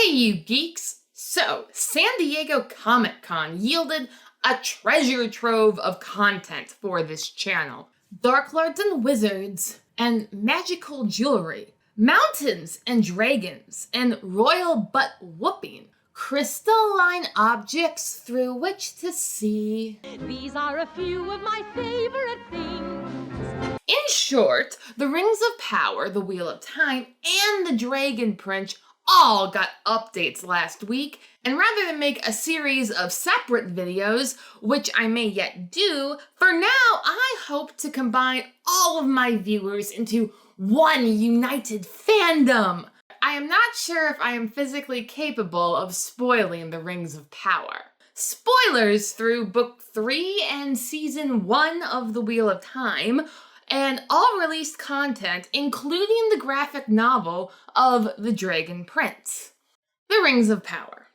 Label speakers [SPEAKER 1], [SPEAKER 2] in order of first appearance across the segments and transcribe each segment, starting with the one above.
[SPEAKER 1] Hey you geeks! So, San Diego Comic-Con yielded a treasure trove of content for this channel. Dark Lords and Wizards, and magical jewelry, mountains and dragons, and royal butt whooping, crystalline objects through which to see.
[SPEAKER 2] These are a few of my favorite things.
[SPEAKER 1] In short, the Rings of Power, the Wheel of Time, and the Dragon Prince all got updates last week, and rather than make a series of separate videos, which I may yet do, for now I hope to combine all of my viewers into one united fandom. I am not sure if I am physically capable of spoiling the Rings of Power. Spoilers through Book 3 and Season 1 of The Wheel of Time, and all released content, including the graphic novel of The Dragon Prince. The Rings of Power.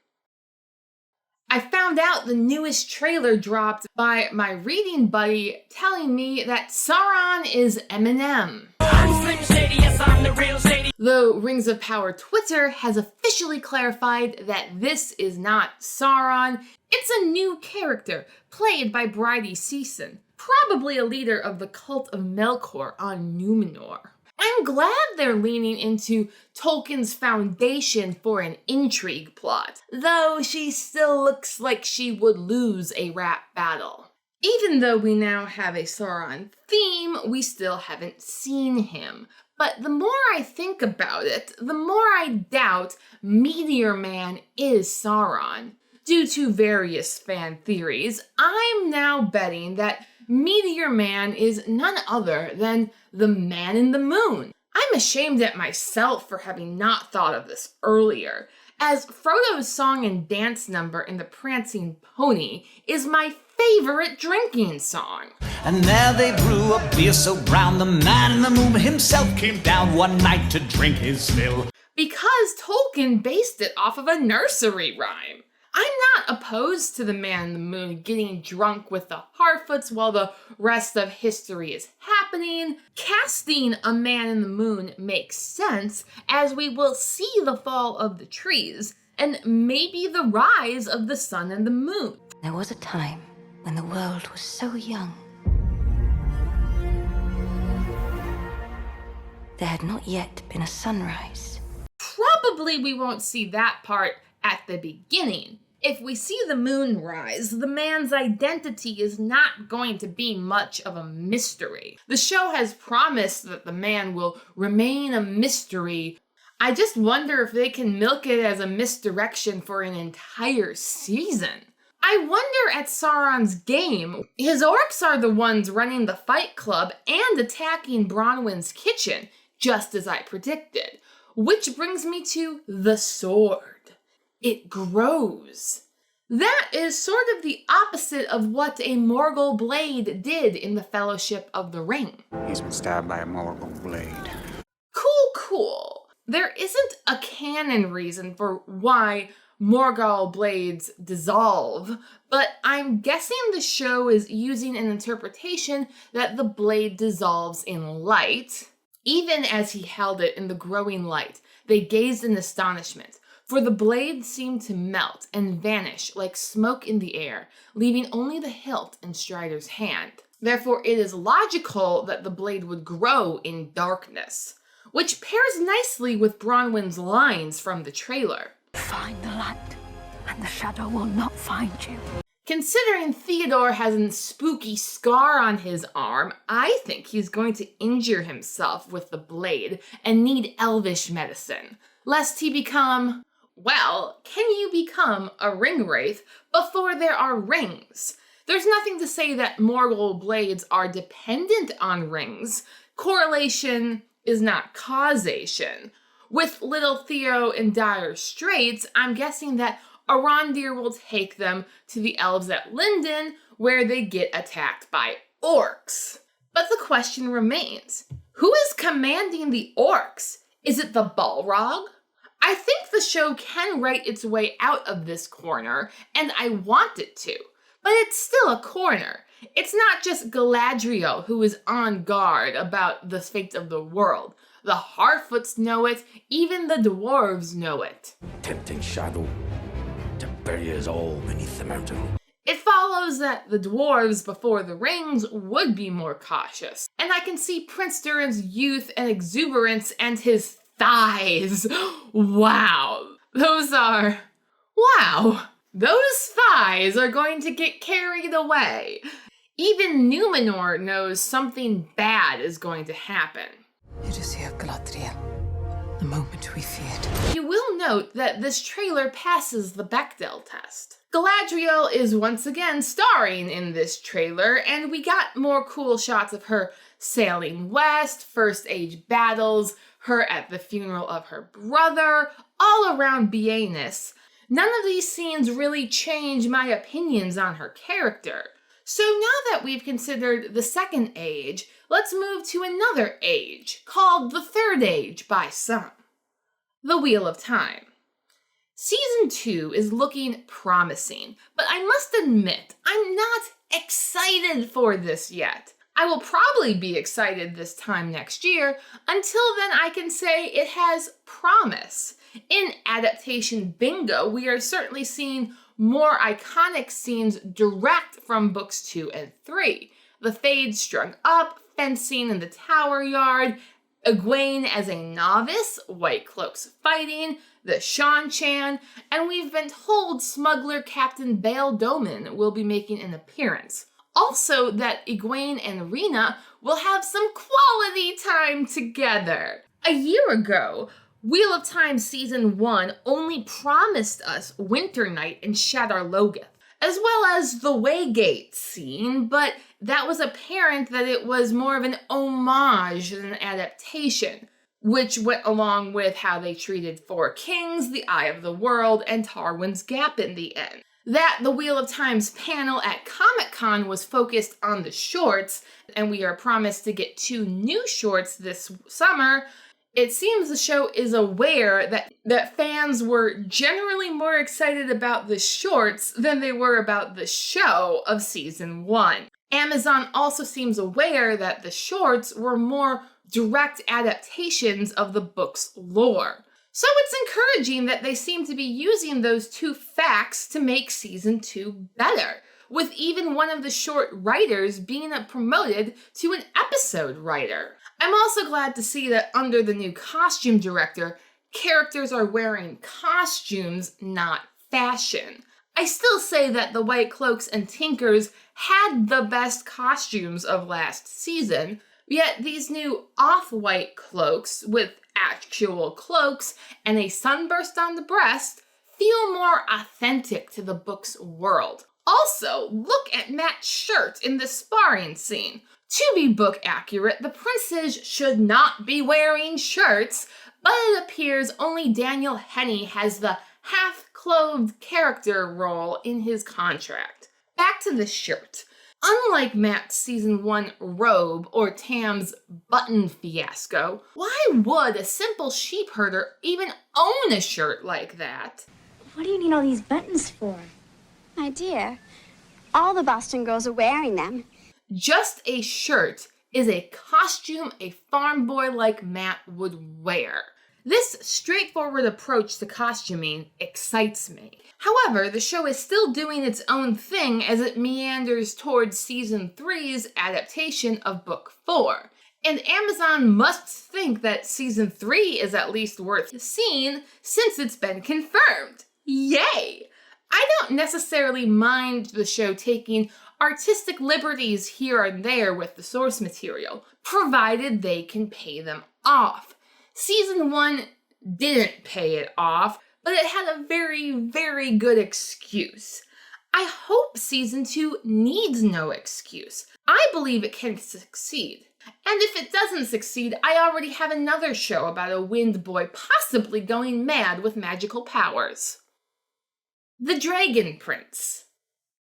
[SPEAKER 1] I found out the newest trailer dropped by my reading buddy telling me that Sauron is Eminem.
[SPEAKER 3] I'm Slim Shady, yes, I'm the real Shady.
[SPEAKER 1] The Rings of Power Twitter has officially clarified that this is not Sauron. It's a new character, played by Bridie Season, probably a leader of the cult of Melkor on Numenor. I'm glad they're leaning into Tolkien's foundation for an intrigue plot, though she still looks like she would lose a rap battle. Even though we now have a Sauron theme, we still haven't seen him. But the more I think about it, the more I doubt Meteor Man is Sauron. Due to various fan theories, I'm now betting that Meteor Man is none other than the Man in the Moon. I'm ashamed at myself for having not thought of this earlier, as Frodo's song and dance number in The Prancing Pony is my favorite drinking song.
[SPEAKER 4] And there they brew a beer so brown, the Man in the Moon himself came down one night to drink his fill.
[SPEAKER 1] Because Tolkien based it off of a nursery rhyme. I'm not opposed to the Man in the Moon getting drunk with the Harfoots while the rest of history is happening. Casting a Man in the Moon makes sense, as we will see the fall of the trees, and maybe the rise of the sun and the moon.
[SPEAKER 5] There was a time when the world was so young. There had not yet been a sunrise.
[SPEAKER 1] Probably we won't see that part at the beginning. If we see the moon rise, the man's identity is not going to be much of a mystery. The show has promised that the man will remain a mystery. I just wonder if they can milk it as a misdirection for an entire season. I wonder at Sauron's game, his orcs are the ones running the fight club and attacking Bronwyn's kitchen, just as I predicted. Which brings me to the sword. It grows. That is sort of the opposite of what a Morgul blade did in the Fellowship of the Ring.
[SPEAKER 6] He's been stabbed by a Morgul blade.
[SPEAKER 1] Cool. There isn't a canon reason for why Morgul blades dissolve, but I'm guessing the show is using an interpretation that the blade dissolves in light. Even as he held it in the growing light, they gazed in astonishment. For the blade seemed to melt and vanish like smoke in the air, leaving only the hilt in Strider's hand. Therefore, it is logical that the blade would grow in darkness, which pairs nicely with Bronwyn's lines from the trailer.
[SPEAKER 2] Find the light, and the shadow will not find you.
[SPEAKER 1] Considering Theodore has a spooky scar on his arm, I think he's going to injure himself with the blade and need elvish medicine, lest he become... Well, can you become a ring wraith before there are rings? There's nothing to say that Morgul blades are dependent on rings. Correlation is not causation. With little Theo in dire straits, I'm guessing that Arondir will take them to the elves at Lindon, where they get attacked by orcs. But the question remains, who is commanding the orcs? Is it the Balrog? I think the show can write its way out of this corner, and I want it to. But it's still a corner. It's not just Galadriel who is on guard about the fate of the world, The Harfoots know it, even the dwarves know it.
[SPEAKER 7] Tempting shadow to bury us all beneath the mountain.
[SPEAKER 1] It follows that the dwarves before the rings would be more cautious, and I can see Prince Durin's youth and exuberance and his thighs. Wow. Those thighs are going to get carried away. Even Numenor knows something bad is going to happen.
[SPEAKER 8] It is here, Galadriel. The moment we feared.
[SPEAKER 1] You will note that this trailer passes the Bechdel test. Galadriel is once again starring in this trailer, and we got more cool shots of her sailing west, First Age battles, her at the funeral of her brother, all around Biennis. None of these scenes really change my opinions on her character. So now that we've considered the Second Age, let's move to another age, called the Third Age by some. The Wheel of Time. Season 2 is looking promising, but I must admit, I'm not excited for this yet. I will probably be excited this time next year. Until then, I can say it has promise. In adaptation bingo, we are certainly seeing more iconic scenes direct from books 2 and 3. The Fade strung up, fencing in the Tower Yard, Egwene as a novice, White Cloaks fighting, the Shan-Chan, and we've been told smuggler Captain Bail Doman will be making an appearance. Also that Egwene and Rena will have some quality time together. A year ago, Wheel of Time Season 1 only promised us Winter Night and Shadar Logoth, as well as the Waygate scene, but that was apparent that it was more of an homage than an adaptation, which went along with how they treated Four Kings, the Eye of the World, and Tarwin's Gap in the end. That the Wheel of Time's panel at Comic-Con was focused on the shorts, and we are promised to get 2 new shorts this summer. It seems the show is aware that fans were generally more excited about the shorts than they were about the show of Season 1. Amazon also seems aware that the shorts were more direct adaptations of the book's lore. So it's encouraging that they seem to be using those 2 facts to make Season 2 better, with even one of the short writers being promoted to an episode writer. I'm also glad to see that under the new costume director, characters are wearing costumes, not fashion. I still say that the White Cloaks and Tinkers had the best costumes of last season, yet these new off-white cloaks with actual cloaks and a sunburst on the breast feel more authentic to the book's world. Also, look at Matt's shirt in the sparring scene. To be book accurate, the princes should not be wearing shirts, but it appears only Daniel Henney has the half-clothed character role in his contract. Back to the shirt. Unlike Matt's Season 1 robe or Tam's button fiasco, why would a simple sheep herder even own a shirt like that?
[SPEAKER 9] What do you need all these buttons for?
[SPEAKER 10] My dear, all the Boston girls are wearing them.
[SPEAKER 1] Just a shirt is a costume a farm boy like Matt would wear. This straightforward approach to costuming excites me. However, the show is still doing its own thing as it meanders towards Season 3's adaptation of Book 4. And Amazon must think that Season 3 is at least worth seeing since it's been confirmed. Yay! I don't necessarily mind the show taking artistic liberties here and there with the source material, provided they can pay them off. Season 1 didn't pay it off, but it had a very, very good excuse. I hope Season 2 needs no excuse. I believe it can succeed. And if it doesn't succeed, I already have another show about a wind boy possibly going mad with magical powers. The Dragon Prince.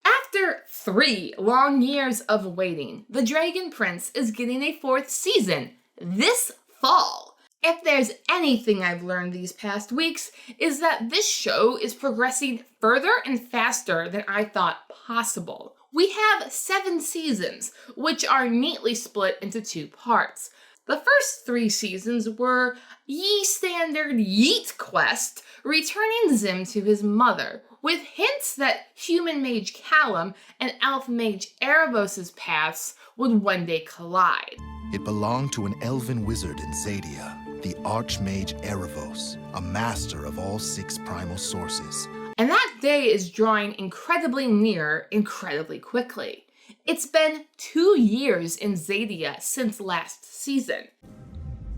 [SPEAKER 1] After 3 long years of waiting, The Dragon Prince is getting a 4th season this fall. If there's anything I've learned these past weeks, is that this show is progressing further and faster than I thought possible. We have 7 seasons, which are neatly split into 2 parts. The first 3 seasons were ye standard yeet quest, returning Zim to his mother, with hints that human mage Callum and elf mage Erebos' paths would one day collide.
[SPEAKER 11] It belonged to an elven wizard in Zadia, the Archmage Erebos, a master of all 6 primal sources.
[SPEAKER 1] And that day is drawing incredibly near, incredibly quickly. It's been 2 years in Zadia since last season.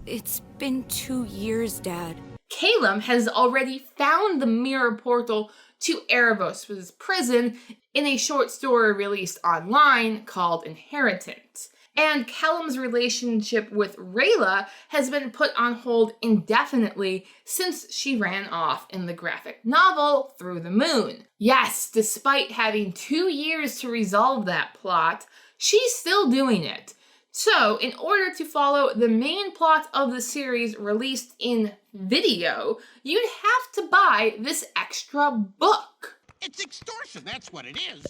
[SPEAKER 5] It's been 2 years, Dad.
[SPEAKER 1] Calum has already found the mirror portal to Erebos' prison in a short story released online called Inheritance. And Callum's relationship with Rayla has been put on hold indefinitely since she ran off in the graphic novel Through the Moon. Yes, despite having 2 years to resolve that plot, she's still doing it. So, in order to follow the main plot of the series released in video, you'd have to buy this extra book.
[SPEAKER 3] It's extortion, that's what it is.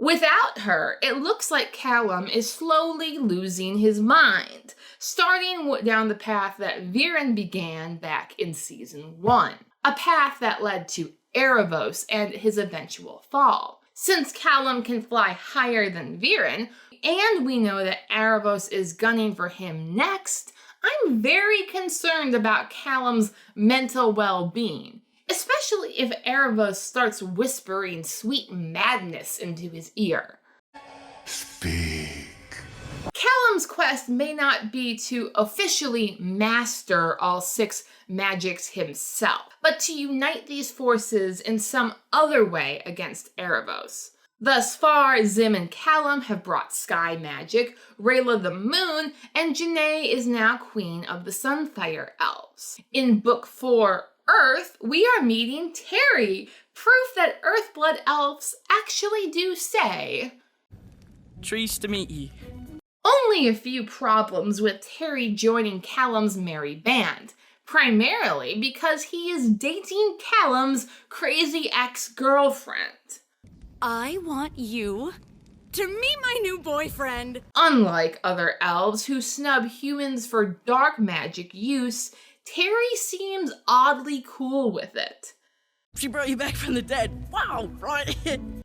[SPEAKER 1] Without her, it looks like Callum is slowly losing his mind, starting down the path that Viren began back in season 1, a path that led to Erebos and his eventual fall. Since Callum can fly higher than Viren, and we know that Erebos is gunning for him next, I'm very concerned about Callum's mental well-being, especially if Erebos starts whispering sweet madness into his ear.
[SPEAKER 11] Speak.
[SPEAKER 1] Callum's quest may not be to officially master all 6 magics himself, but to unite these forces in some other way against Erebos. Thus far, Zim and Callum have brought sky magic, Rayla the moon, and Janae is now queen of the Sunfire Elves. In Book 4, Earth, we are meeting Terry, proof that Earthblood elves actually do say,
[SPEAKER 3] Trees to meet ye.
[SPEAKER 1] Only a few problems with Terry joining Callum's merry band, primarily because he is dating Callum's crazy ex-girlfriend.
[SPEAKER 5] I want you to meet my new boyfriend.
[SPEAKER 1] Unlike other elves who snub humans for dark magic use, Terry seems oddly cool with it.
[SPEAKER 3] She brought you back from the dead. Wow, right?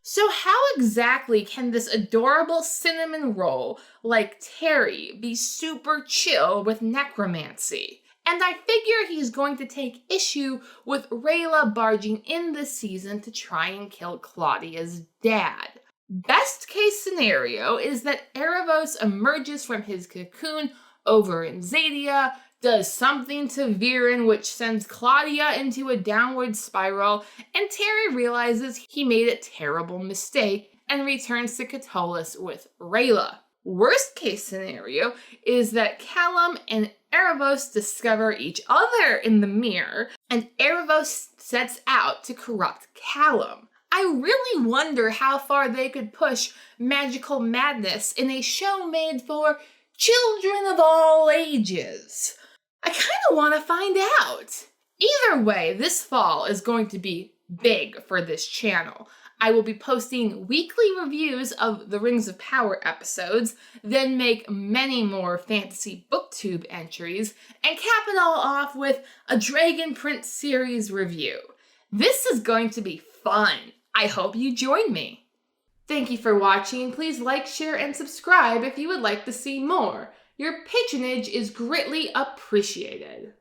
[SPEAKER 1] So how exactly can this adorable cinnamon roll like Terry be super chill with necromancy? And I figure he's going to take issue with Rayla barging in this season to try and kill Claudia's dad. Best case scenario is that Erebos emerges from his cocoon over in Zadia, does something to Viren which sends Claudia into a downward spiral, and Terry realizes he made a terrible mistake and returns to Catullus with Rayla. Worst case scenario is that Callum and Erebos discover each other in the mirror, and Erebos sets out to corrupt Callum. I really wonder how far they could push magical madness in a show made for children of all ages. I kind of want to find out. Either way, this fall is going to be big for this channel. I will be posting weekly reviews of the Rings of Power episodes, then make many more fantasy booktube entries, and cap it all off with a Dragon Prince series review. This is going to be fun. I hope you join me. Thank you for watching. Please like, share, and subscribe if you would like to see more. Your patronage is greatly appreciated.